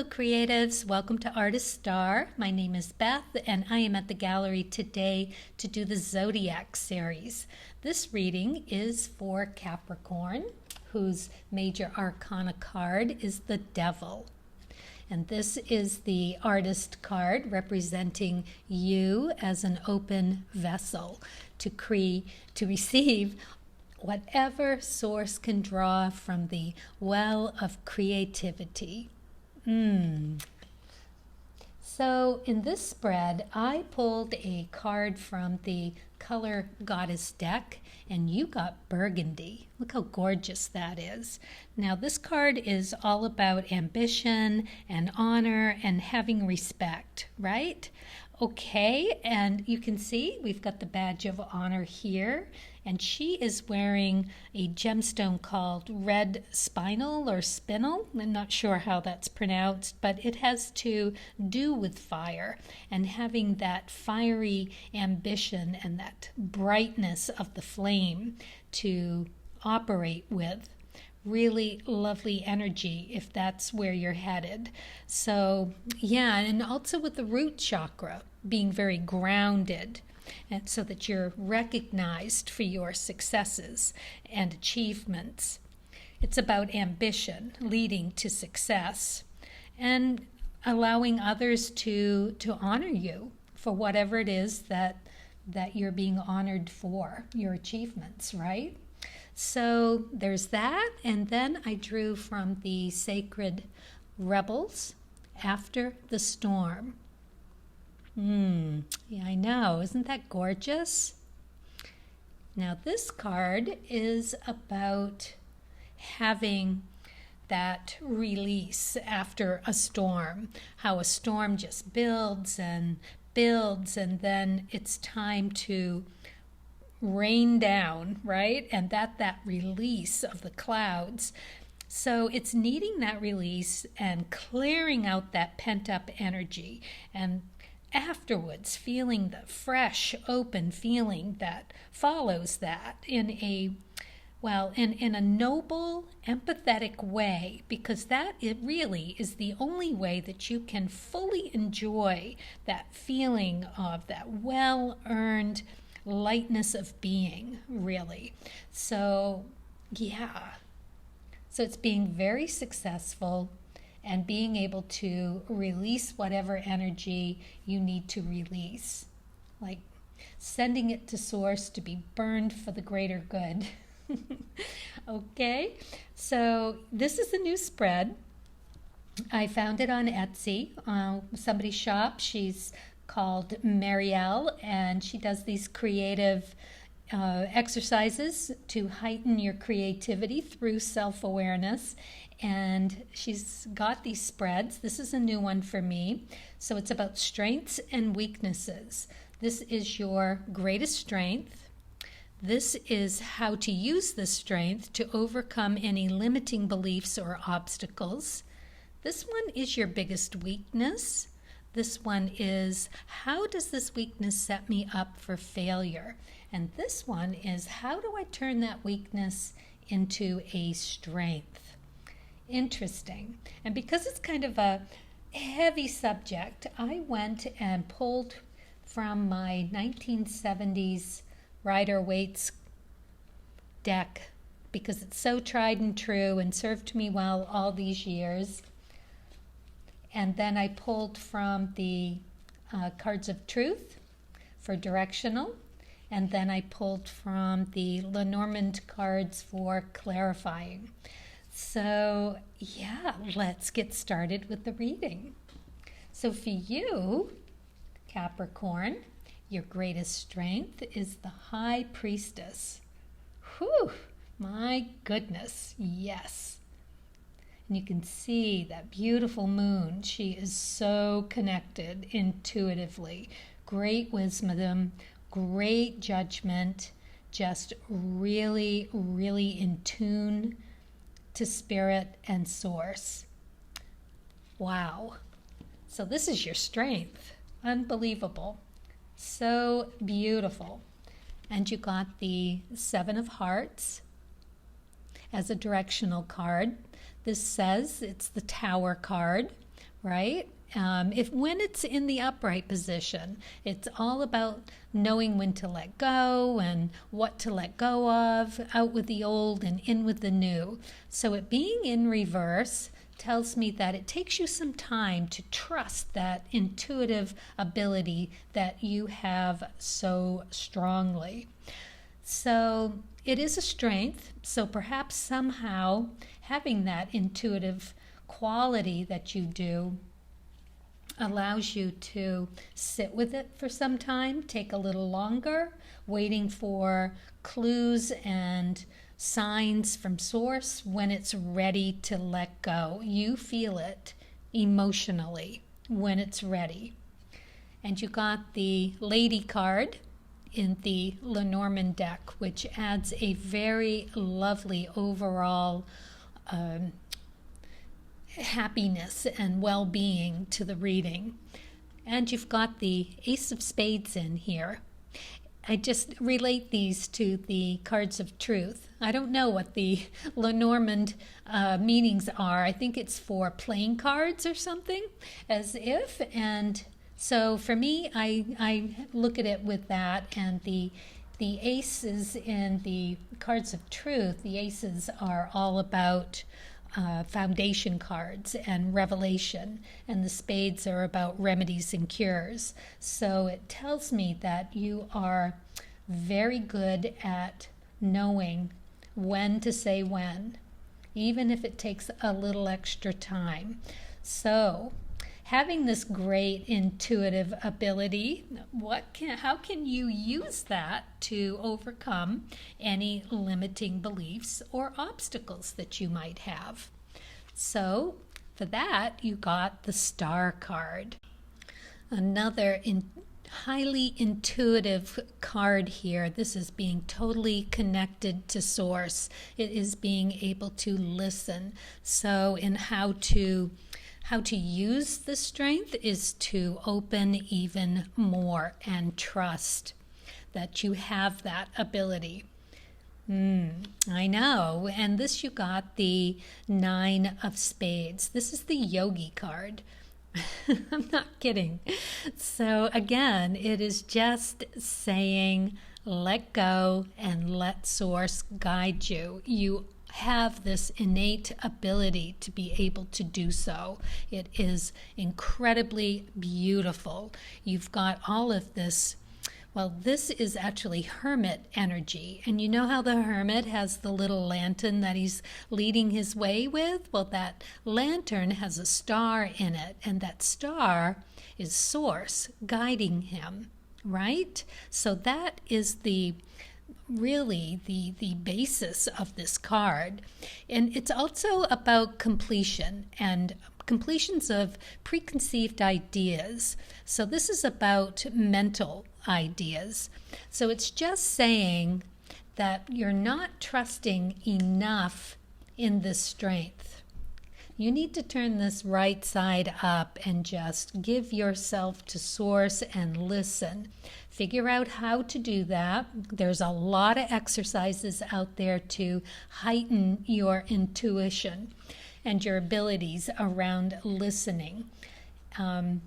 Hello creatives, welcome to Artist Star. My name is Beth and I am at the gallery today to do the Zodiac series. This reading is for Capricorn, whose major arcana card is the Devil. And this is the artist card representing you as an open vessel to receive whatever source can draw from the well of creativity. So in this spread, I pulled a card from the Color Goddess deck, and you got Burgundy. Look how gorgeous that is. Now this card is all about ambition and honor and having respect, right? Okay, and you can see we've got the badge of honor here, and she is wearing a gemstone called red spinel or spinel. I'm not sure how that's pronounced, but it has to do with fire and having that fiery ambition and that brightness of the flame to operate with. Really lovely energy if that's where you're headed. So yeah, and also with the root chakra being very grounded, and so that you're recognized for your successes and achievements. It's about ambition leading to success and allowing others to honor you for whatever it is that you're being honored for, your achievements, right? So there's that, and then I drew from the Sacred Rebels, After the Storm. Yeah, I know. Isn't that gorgeous? Now this card is about having that release after a storm, how a storm just builds and builds, and then it's time to rain down, right? And that release of the clouds. So it's needing that release and clearing out that pent-up energy, and afterwards feeling the fresh, open feeling that follows that in a noble, empathetic way, because that it really is the only way that you can fully enjoy that feeling of that well-earned lightness of being, really. So yeah, so it's being very successful and being able to release whatever energy you need to release, like sending it to source to be burned for the greater good. Okay, so this is the new spread. I found it on Etsy, somebody's shop. She's called Marielle, and she does these creative exercises to heighten your creativity through self-awareness. And she's got these spreads. This is a new one for me. So it's about strengths and weaknesses. This is your greatest strength. This is how to use this strength to overcome any limiting beliefs or obstacles. This one is your biggest weakness. This one is, how does this weakness set me up for failure? And this one is, how do I turn that weakness into a strength? Interesting. And because it's kind of a heavy subject, I went and pulled from my 1970s Rider-Waite's deck because it's so tried and true and served me well all these years. And then I pulled from the Cards of Truth for directional. And then I pulled from the Lenormand cards for clarifying. So yeah, let's get started with the reading. So for you, Capricorn, your greatest strength is the High Priestess. Whew, my goodness, yes. And you can see that beautiful moon. She is so connected intuitively. Great wisdom, great judgment, just really, really in tune to spirit and source. Wow. So this is your strength. Unbelievable. So beautiful. And you got the Seven of Hearts as a directional card. This says it's the Tower card, right? When it's in the upright position, it's all about knowing when to let go and what to let go of, out with the old and in with the new. So it being in reverse tells me that it takes you some time to trust that intuitive ability that you have so strongly. So it is a strength. So perhaps somehow having that intuitive quality that you do allows you to sit with it for some time, take a little longer, waiting for clues and signs from source when it's ready to let go. You feel it emotionally when it's ready. And you got the Lady card in the Lenormand deck, which adds a very lovely overall happiness and well-being to the reading. And you've got the Ace of Spades in here. I just relate these to the cards of truth. I don't know what the Lenormand meanings are. I think it's for playing cards or something, as if. And so for me, I look at it with that. And the aces in the cards of truth, the aces are all about foundation cards and revelation, and the spades are about remedies and cures. So it tells me that you are very good at knowing when to say when, even if it takes a little extra time. So having this great intuitive ability, how can you use that to overcome any limiting beliefs or obstacles that you might have? So for that, you got the Star card. Another highly intuitive card here. This is being totally connected to source. It is being able to listen. So in how to use the strength is to open even more and trust that you have that ability. I know. And this, you got the Nine of Spades. This is the Yogi card. I'm not kidding. So again, it is just saying, let go and let source guide you. You have this innate ability to be able to do so. It is incredibly beautiful. You've got all of this. Well, this is actually hermit energy. And you know how the hermit has the little lantern that he's leading his way with? Well, that lantern has a star in it, and that star is source guiding him, right? So that is really the basis of this card. And it's also about completion and completions of preconceived ideas. So this is about mental ideas. So it's just saying that you're not trusting enough in this strength. You need to turn this right side up and just give yourself to source and listen. Figure out how to do that. There's a lot of exercises out there to heighten your intuition and your abilities around listening. And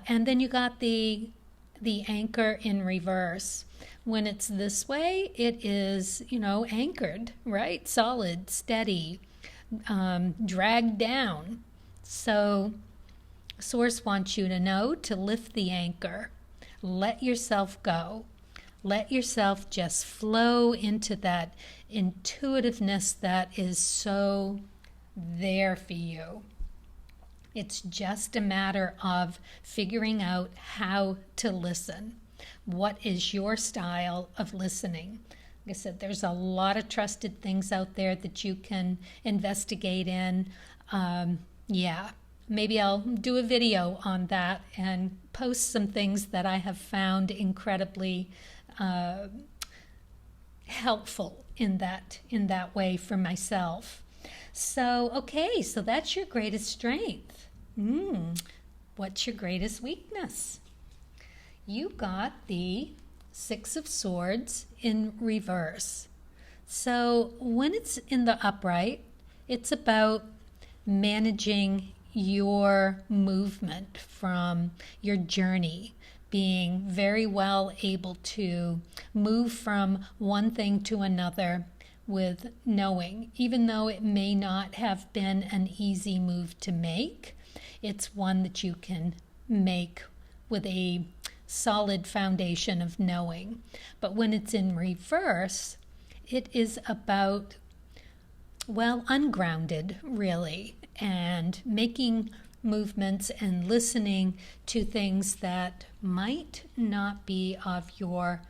then you got the anchor in reverse. When it's this way, it is, anchored, right? Solid, steady, dragged down. So Source wants you to know to lift the anchor. Let yourself go. Let yourself just flow into that intuitiveness that is so there for you. It's just a matter of figuring out how to listen. What is your style of listening? Like I said, there's a lot of trusted things out there that you can investigate in. Maybe I'll do a video on that and post some things that I have found incredibly helpful in that way for myself. So that's your greatest strength. What's your greatest weakness? You got the Six of Swords in reverse. So when it's in the upright, it's about managing your movement, from your journey, being very well able to move from one thing to another with knowing, even though it may not have been an easy move to make, it's one that you can make with a solid foundation of knowing. But when it's in reverse, it is about, well, ungrounded, really, and making movements and listening to things that might not be of your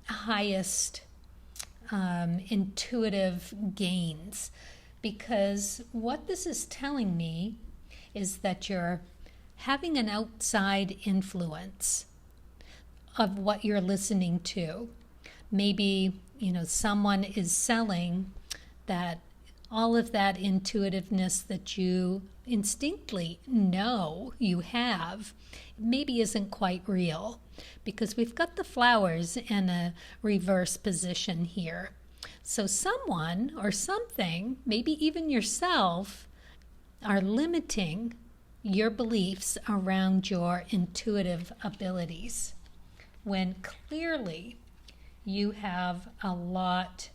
highest intuitive gains. Because what this is telling me is that you're having an outside influence of what you're listening to. Maybe, someone is selling that all of that intuitiveness that you instinctively know you have maybe isn't quite real, because we've got the flowers in a reverse position here. So someone or something, maybe even yourself, are limiting your beliefs around your intuitive abilities, when clearly you have a lot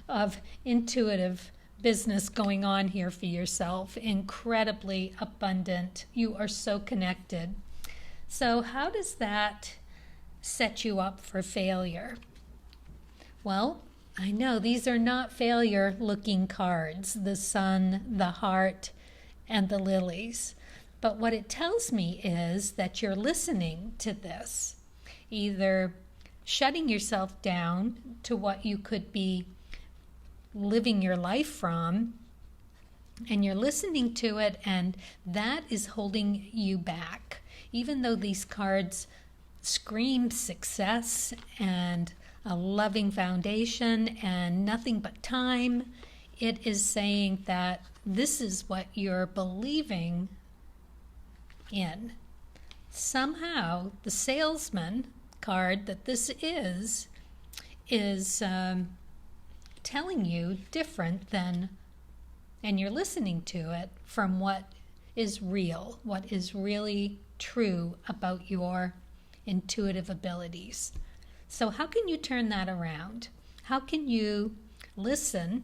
of intuitive business going on here for yourself, incredibly abundant. You are so connected. So how does that set you up for failure? Well, I know these are not failure looking cards, the sun, the heart, and the lilies. But what it tells me is that you're listening to this, either shutting yourself down to what you could be living your life from, and you're listening to it, and that is holding you back. Even though these cards scream success and a loving foundation and nothing but time, it is saying that this is what you're believing in. Somehow the salesman card that this is telling you different than, and you're listening to it from what is real, what is really true about your intuitive abilities. So how can you turn that around? How can you listen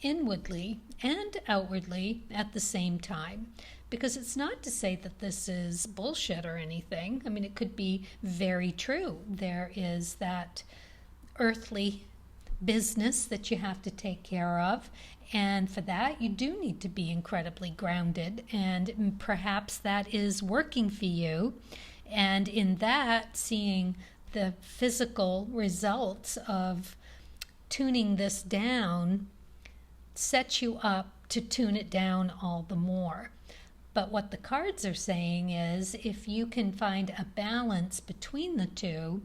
inwardly and outwardly at the same time? Because it's not to say that this is bullshit or anything. I mean, it could be very true. There is that earthly business that you have to take care of, and for that you do need to be incredibly grounded, and perhaps that is working for you, and in that, seeing the physical results of tuning this down sets you up to tune it down all the more. But what the cards are saying is, if you can find a balance between the two,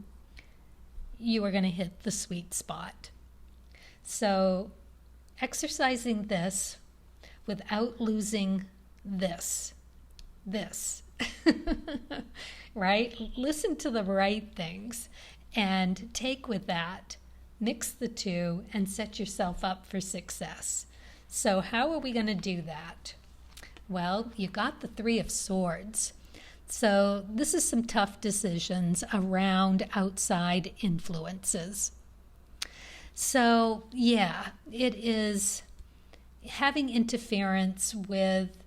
you are going to hit the sweet spot. So exercising this without losing this, right? Listen to the right things and take with that, mix the two, and set yourself up for success. So how are we going to do that? Well, you got the Three of Swords. So this is some tough decisions around outside influences. So yeah, it is having interference with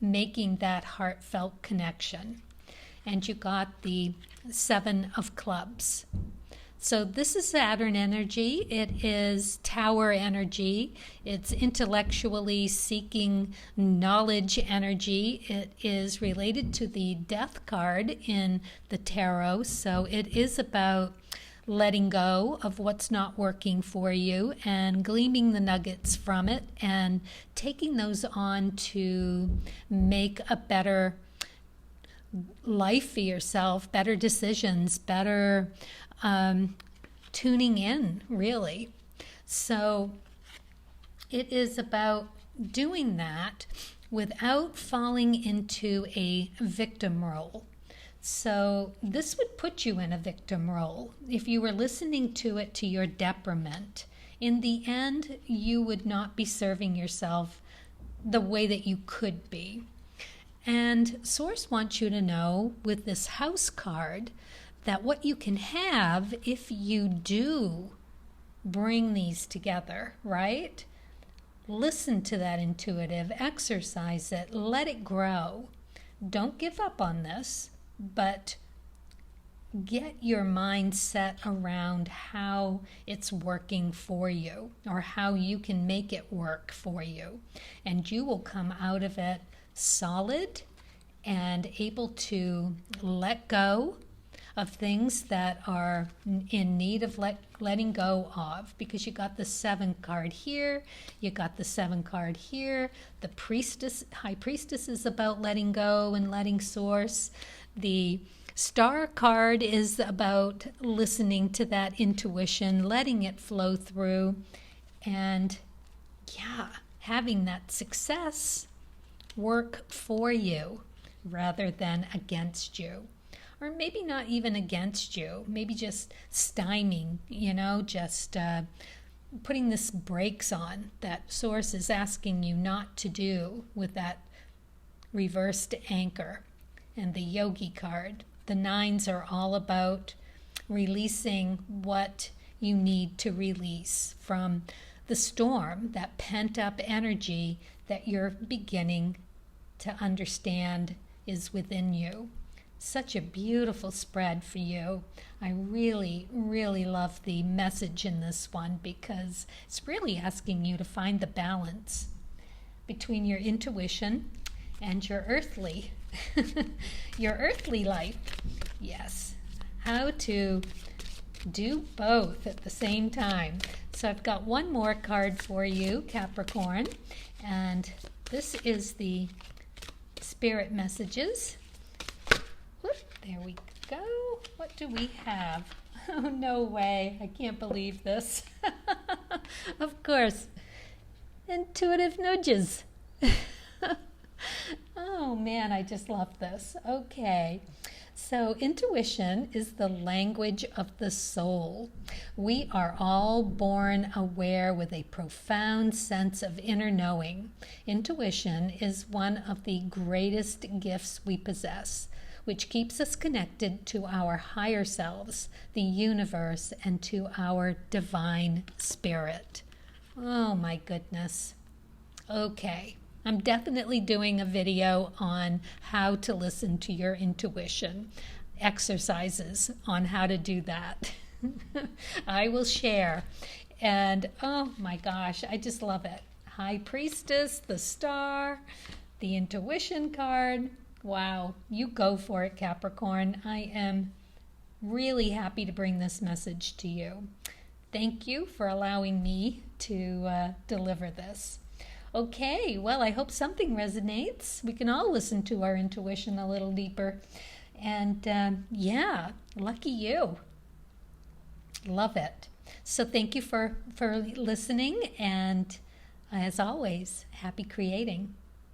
making that heartfelt connection. And you got the Seven of Clubs. So this is Saturn energy. It is Tower energy. It's intellectually seeking knowledge energy. It is related to the Death card in the tarot. So it is about letting go of what's not working for you and gleaming the nuggets from it and taking those on to make a better life for yourself, better decisions, better tuning in, really. So it is about doing that without falling into a victim role. So this would put you in a victim role. If you were listening to it to your detriment, in the end, you would not be serving yourself the way that you could be. And Source wants you to know with this house card that what you can have if you do bring these together, right? Listen to that intuitive, exercise it, let it grow. Don't give up on this, but get your mind set around how it's working for you or how you can make it work for you. And you will come out of it solid and able to let go of things that are in need of letting go of, because you got the 7 card here, you got the 7 card here. The priestess, high priestess, is about letting go and letting source. The star card is about listening to that intuition, letting it flow through, and having that success work for you rather than against you. Or maybe not even against you, maybe just stymieing, just putting this brakes on that Source is asking you not to do with that reversed anchor. And the Yogi card, the 9s are all about releasing what you need to release from the storm, that pent-up energy that you're beginning to understand is within you. Such a beautiful spread for you. I really, really love the message in this one because it's really asking you to find the balance between your intuition and your earthly, your earthly life. Yes, how to do both at the same time. So I've got one more card for you, Capricorn, and this is the Spirit Messages. There we go. What do we have? Oh, no way. I can't believe this. Of course. Intuitive nudges. Oh, man, I just love this. Okay. So intuition is the language of the soul. We are all born aware with a profound sense of inner knowing. Intuition is one of the greatest gifts we possess, which keeps us connected to our higher selves, the universe, and to our divine spirit. Oh my goodness. Okay, I'm definitely doing a video on how to listen to your intuition, exercises on how to do that. I will share. And oh my gosh, I just love it. High Priestess, the star, the intuition card. Wow, you go for it, Capricorn. I am really happy to bring this message to you. Thank you for allowing me to deliver this. Okay, well, I hope something resonates. We can all listen to our intuition a little deeper. And lucky you. Love it. So thank you for listening. And as always, happy creating.